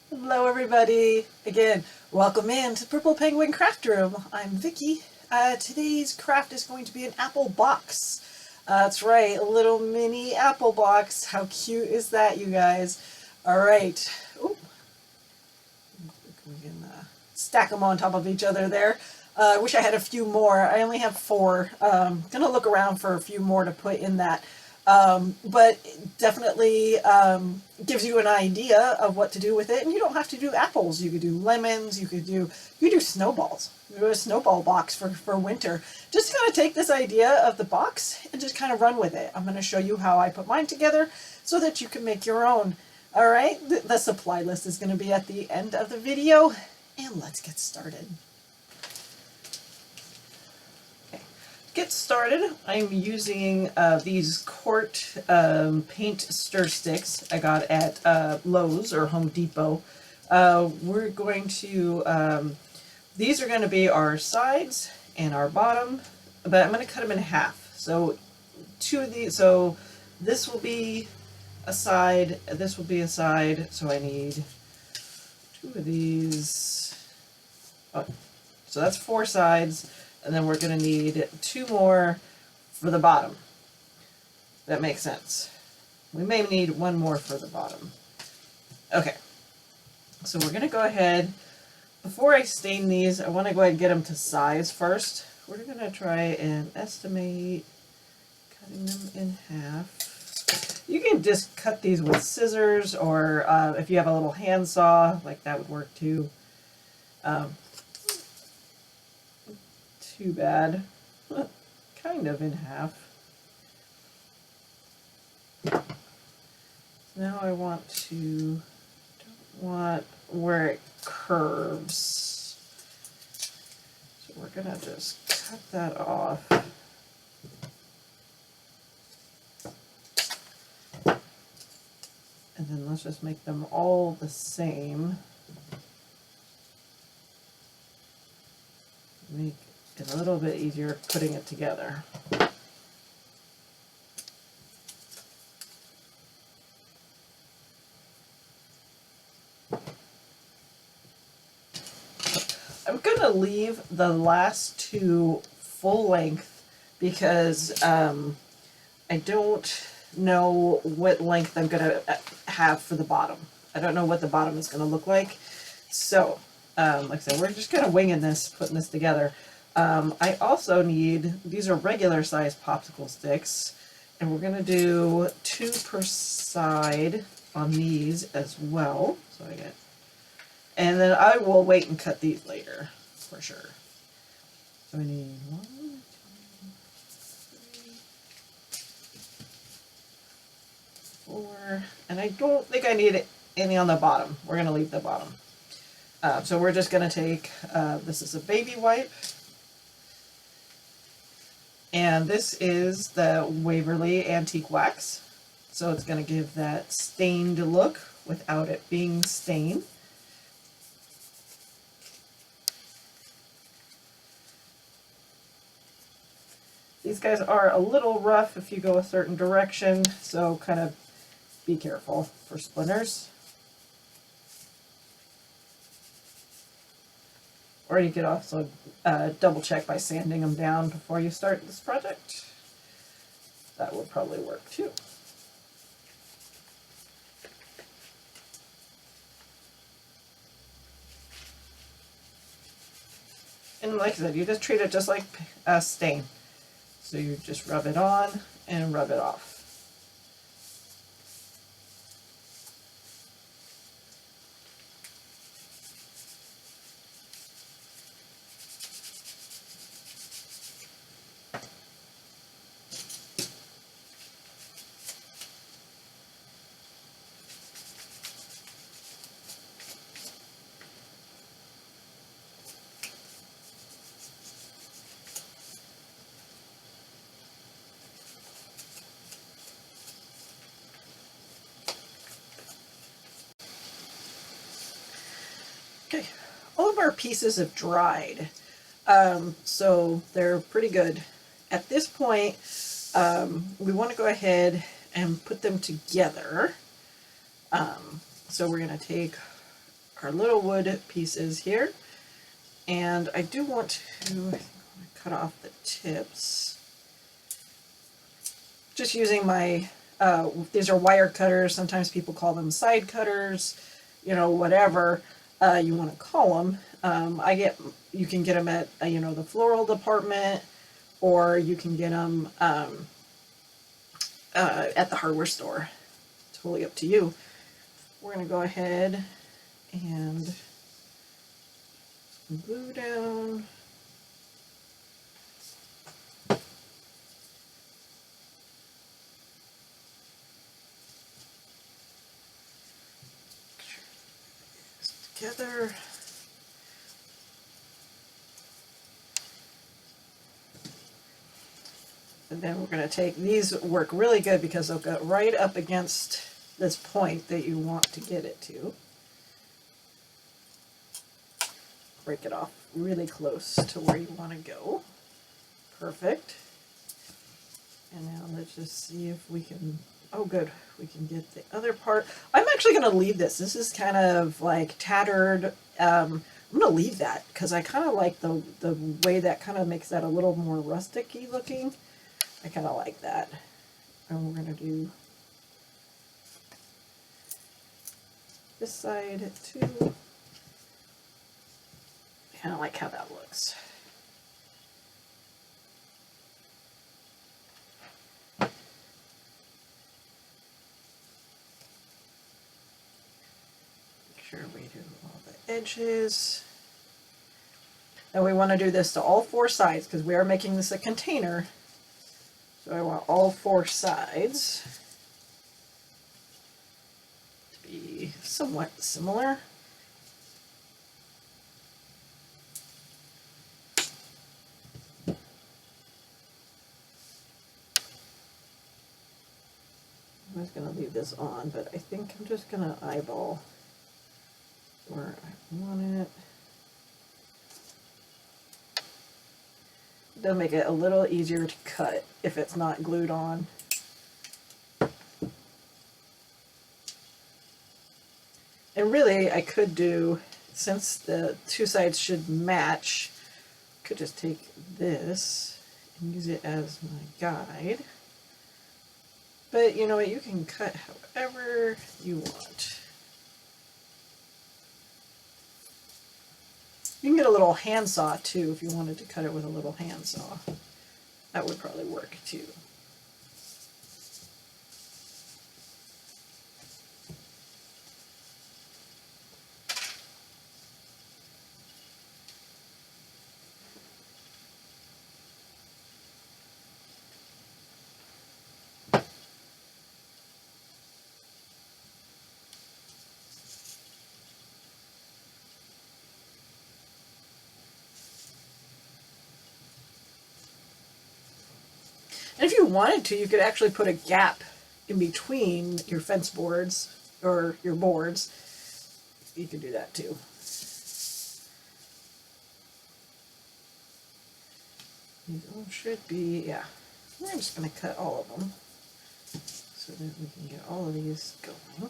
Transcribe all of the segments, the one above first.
Hello everybody! Again, welcome in to Purple Penguin Craft Room. I'm Vicky. Today's craft is going to be an apple box. That's right, a little mini apple box. How cute is that, you guys? Alright. We can stack them on top of each other there. I wish I had a few more. I only have 4. Gonna look around for a few more to put in that. But it definitely gives you an idea of what to do with it, and you don't have to do apples. You could do lemons. You could do snowballs. Do a snowball box for winter. Just kind of take this idea of the box and just kind of run with it. I'm going to show you how I put mine together so that you can make your own. All right, the supply list is going to be at the end of the video, and let's get started. Get started, I'm using these quart paint stir sticks I got at Lowe's or Home Depot. We're going to, these are going to be our sides and our bottom, but I'm going to cut them in half. So 2 of these, so this will be a side, this will be a side, so I need 2 of these. Oh, so that's 4 sides. And then we're going to need 2 more for the bottom. That makes sense. We may need 1 more for the bottom. Okay. So we're going to go ahead. Before I stain these, I want to go ahead and get them to size first. We're going to try and estimate cutting them in half. You can just cut these with scissors, or if you have a little handsaw, like that would work too. Too bad. Kind of in half. Now I want to, don't want where it curves. So we're gonna just cut that off. And then let's just make them all the same. Make it a little bit easier putting it together. I'm going to leave the last 2 full length because I don't know what length I'm going to have for the bottom. I don't know what the bottom is going to look like. So, like I said, we're just kind of winging this, putting this together. I also need, these are regular size popsicle sticks, and we're going to do 2 per side on these as well. So I get, and then I will wait and cut these later for sure. So I need 1, 2, 3, 4, and I don't think I need any on the bottom. We're going to leave the bottom. So we're just going to take, this is a baby wipe. And this is the Waverly Antique Wax. So it's going to give that stained look without it being stained. These guys are a little rough if you go a certain direction, so kind of be careful for splinters. Or you could also double check by sanding them down before you start this project. That would probably work too. And like I said, you just treat it just like a stain. So you just rub it on and rub it off. Okay, all of our pieces have dried, so they're pretty good. At this point, we want to go ahead and put them together. So we're going to take our little wood pieces here. And I do want to cut off the tips. Just using my, these are wire cutters. Sometimes people call them side cutters, you know, whatever you want to call them. You can get them at, you know, the floral department, or you can get them at the hardware store. Totally up to you. We're going to go ahead and glue down. Together. And then we're going to take, these work really good because they'll go right up against this point that you want to get it to. Break it off really close to where you want to go. Perfect. And now let's just see if we can, oh good, we can get the other part. I'm actually going to leave this. This is kind of like tattered. I'm going to leave that because I kind of like the way that kind of makes that a little more rustic-y looking. I kind of like that. And we're going to do this side too. I kind of like how that looks. Make sure we do all the edges. And we want to do this to all four sides because we are making this a container. So I want all four sides to be somewhat similar. I was going to leave this on, but I think I'm just going to eyeball where I want it. It does make it a little easier to cut if it's not glued on. And really, I could do, since the two sides should match, I could just take this and use it as my guide. But you know what, you can cut however you want. You can get a little handsaw too if you wanted to cut it with a little handsaw. That would probably work too. And if you wanted to, you could actually put a gap in between your fence boards or your boards. You could do that too. These all should be, yeah. We're just going to cut all of them so that we can get all of these going.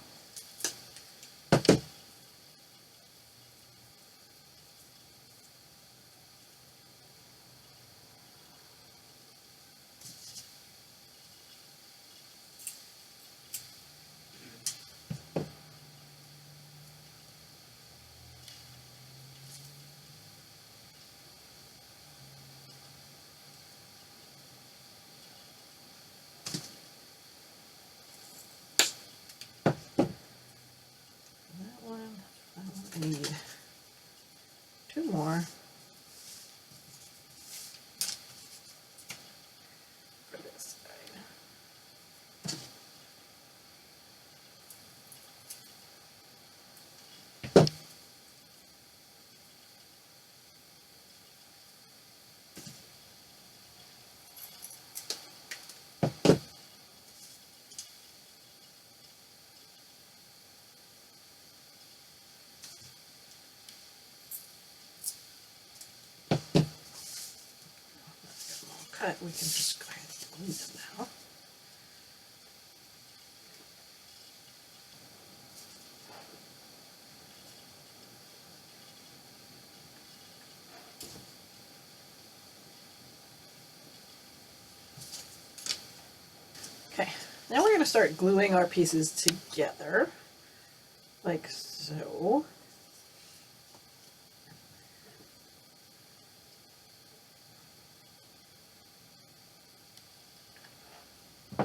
I need two more for this side. Cut, we can just go ahead and glue them now. Now we're going to start gluing our pieces together, like so. I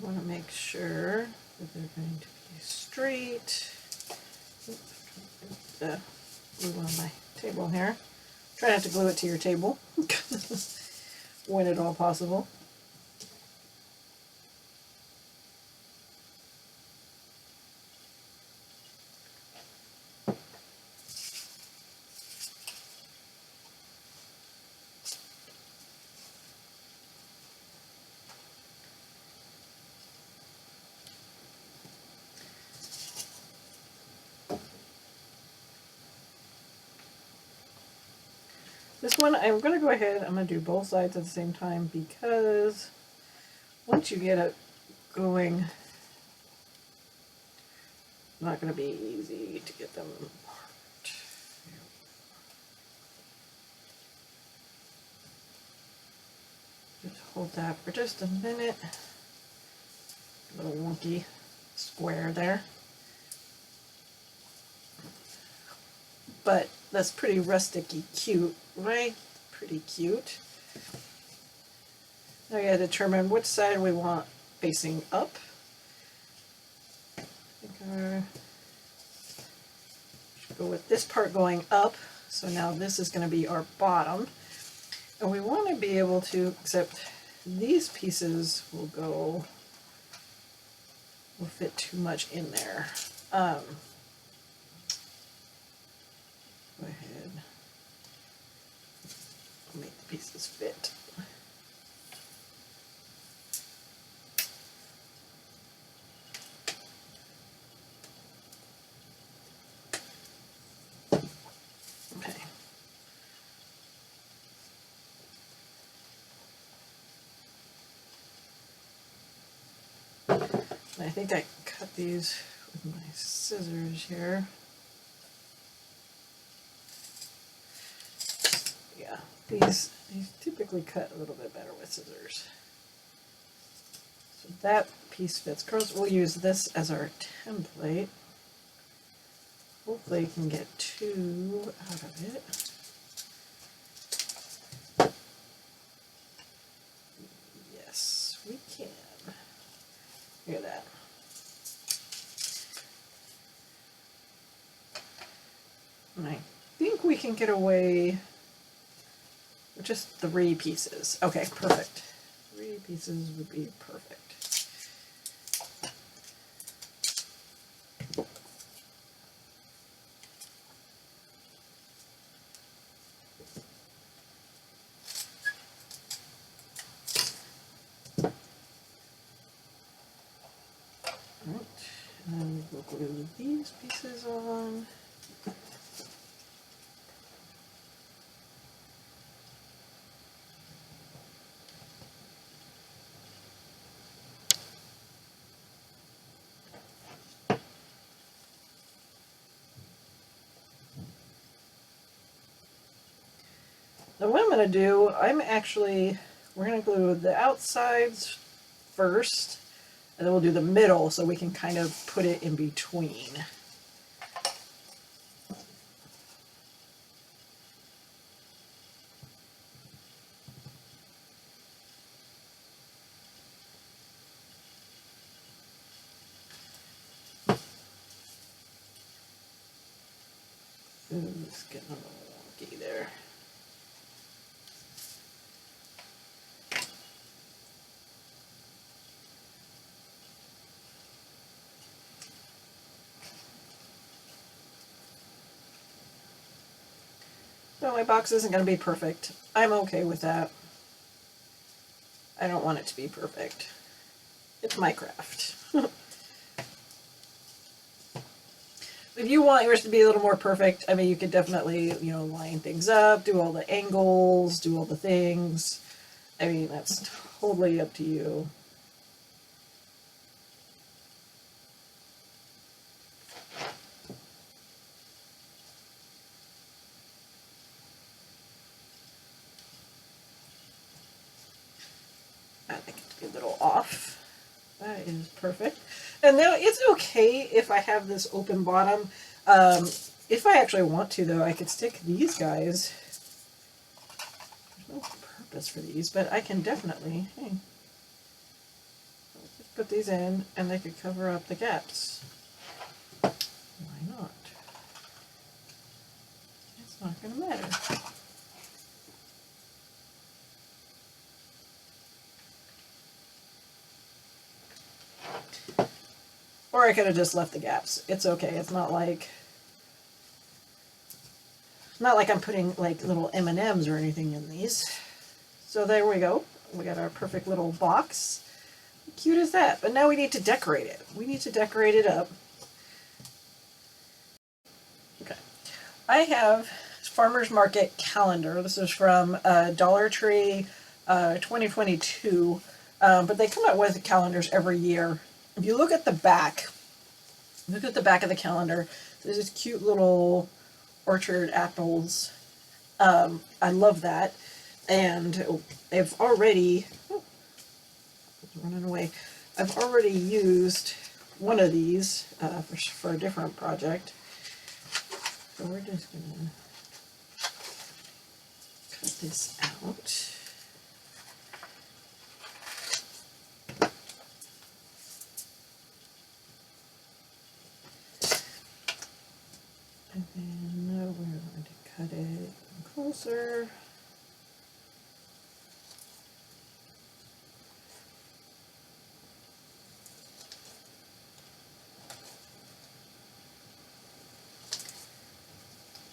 want to make sure that they're going to be straight. The glue on my table here. Try not to glue it to your table when at all possible. This one, I'm going to go ahead, I'm going to do both sides at the same time because once you get it going, it's not going to be easy to get them apart. Just hold that for just a minute. A little wonky square there. But that's pretty rustic-y cute, right? Pretty cute. Now we gotta determine which side we want facing up. I think I should go with this part going up. So now this is going to be our bottom. And we want to be able to, except these pieces will fit too much in there. Go ahead, make the pieces fit. Okay. And I think I cut these with my scissors here. Yeah, these typically cut a little bit better with scissors. So that piece fits. Girls, we'll use this as our template. Hopefully you can get two out of it. Yes, we can. Look at that. And I think we can get away with just 3 pieces. Okay, perfect. 3 pieces would be perfect. Alright, and we'll glue these pieces on. Now what I'm going to do, we're going to glue the outsides first, and then we'll do the middle so we can kind of put it in between. Ooh, it's getting a little wonky there. No, my box isn't going to be perfect. I'm okay with that. I don't want it to be perfect. It's my craft. If you want yours to be a little more perfect, I mean, you could definitely, line things up, do all the angles, do all the things. I mean, that's totally up to you. a little off. That is perfect. And now it's okay if I have this open bottom. If I actually want to, though, I could stick these guys. There's no purpose for these, but I can definitely, hey, just put these in and they could cover up the gaps. Why not? It's not going to matter. Or I could have just left the gaps. It's okay. It's not like I'm putting like little M&Ms or anything in these. So there we go. We got our perfect little box. How cute is that? But now we need to decorate it. We need to decorate it up. Okay. I have Farmer's Market calendar. This is from Dollar Tree 2022. But they come out with calendars every year. If you look at the back of the calendar, there's this cute little orchard apples. I love that. And I've already, it's running away. I've already used one of these for a different project. So we're just gonna cut this out. And then we're going to cut it closer.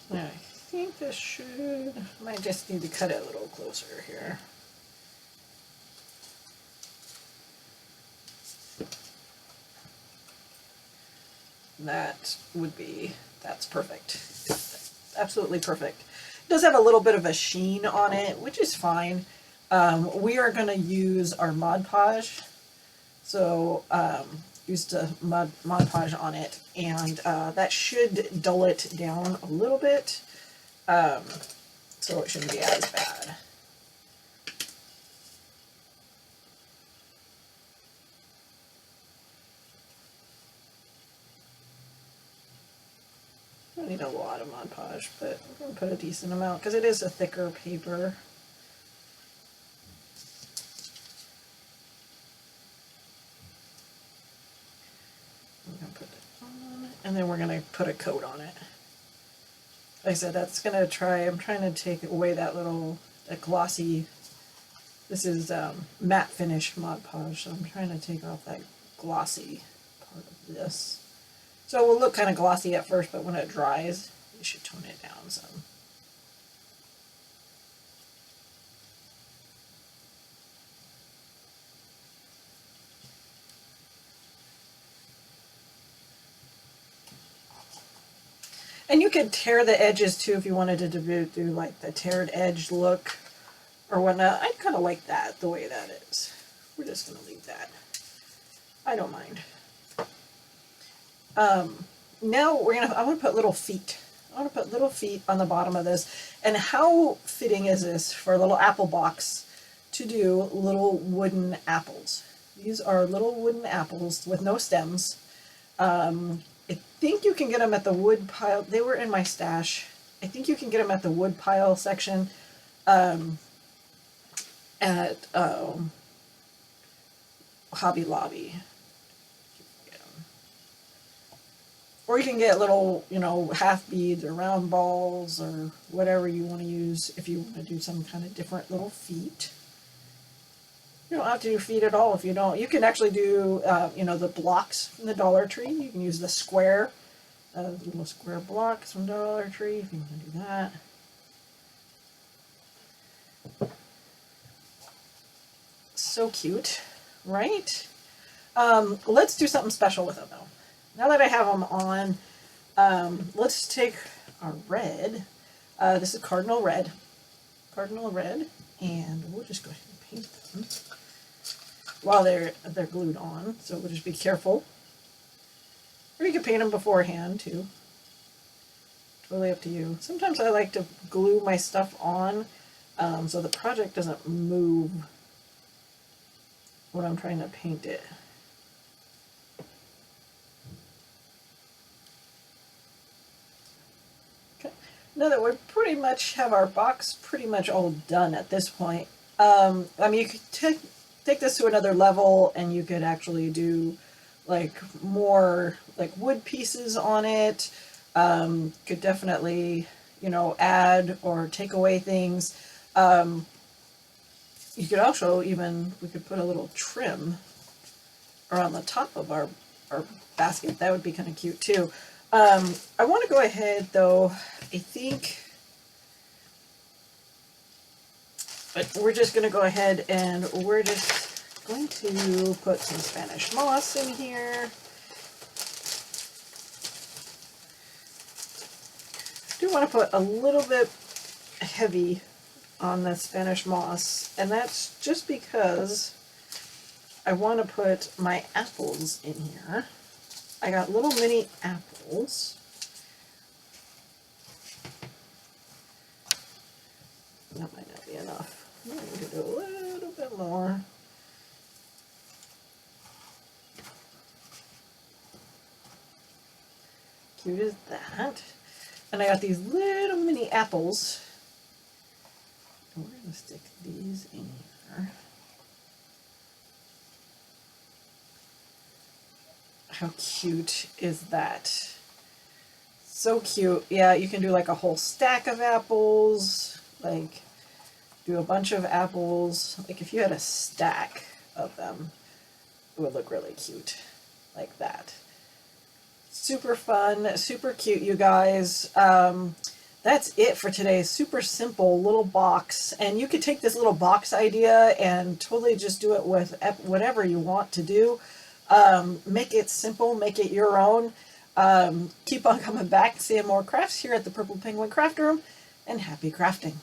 Now I think this might just need to cut it a little closer here. That's perfect. That's absolutely perfect. It does have a little bit of a sheen on it, which is fine. We are going to use our Mod Podge. So used a Mod Podge on it, and that should dull it down a little bit. So it shouldn't be as bad. I don't need a lot of Mod Podge, but I'm going to put a decent amount because it is a thicker paper. I'm going to put it on, and then we're going to put a coat on it. Like I said, I'm trying to take away that glossy, this is matte finish Mod Podge, so I'm trying to take off that glossy part of this. So it will look kind of glossy at first, but when it dries, you should tone it down some. And you could tear the edges too if you wanted to do like the teared edge look or whatnot. I kind of like that, the way that is. We're just going to leave that. I don't mind. Now I want to put little feet. I want to put little feet on the bottom of this. And how fitting is this for a little apple box to do little wooden apples? These are little wooden apples with no stems. I think you can get them at the wood pile. They were in my stash. I think you can get them at the wood pile section at Hobby Lobby. Or you can get little, half beads or round balls or whatever you want to use if you want to do some kind of different little feet. You don't have to do feet at all if you don't. You can actually do, the blocks from the Dollar Tree. You can use the square, little square blocks from Dollar Tree if you want to do that. So cute, right? Let's do something special with them though. Now that I have them on, let's take our red. This is Cardinal Red. And we'll just go ahead and paint them while they're glued on. So we'll just be careful. Or you can paint them beforehand too. Totally up to you. Sometimes I like to glue my stuff on so the project doesn't move when I'm trying to paint it. Okay. Now that we pretty much have our box pretty much all done at this point, I mean, you could take this to another level and you could actually do like more like wood pieces on it. Could definitely, you know, add or take away things. You could also even, we could put a little trim around the top of our basket. That would be kind of cute too. I want to go ahead though, I think, but we're just going to go ahead and we're just going to put some Spanish moss in here. I do want to put a little bit heavy on the Spanish moss, and that's just because I want to put my apples in here. I got little mini apples. That might not be enough. I need to do a little bit more. Cute as that. And I got these little mini apples. And we're going to stick these in here. How cute is that? So cute. Yeah, you can do like a whole stack of apples. Like, do a bunch of apples. Like, if you had a stack of them, it would look really cute. Like that. Super fun, super cute, you guys. That's it for today. Super simple little box. And you could take this little box idea and totally just do it with whatever you want to do. Make it simple, make it your own. Keep on coming back, seeing more crafts here at the Purple Penguin Craft Room, and happy crafting.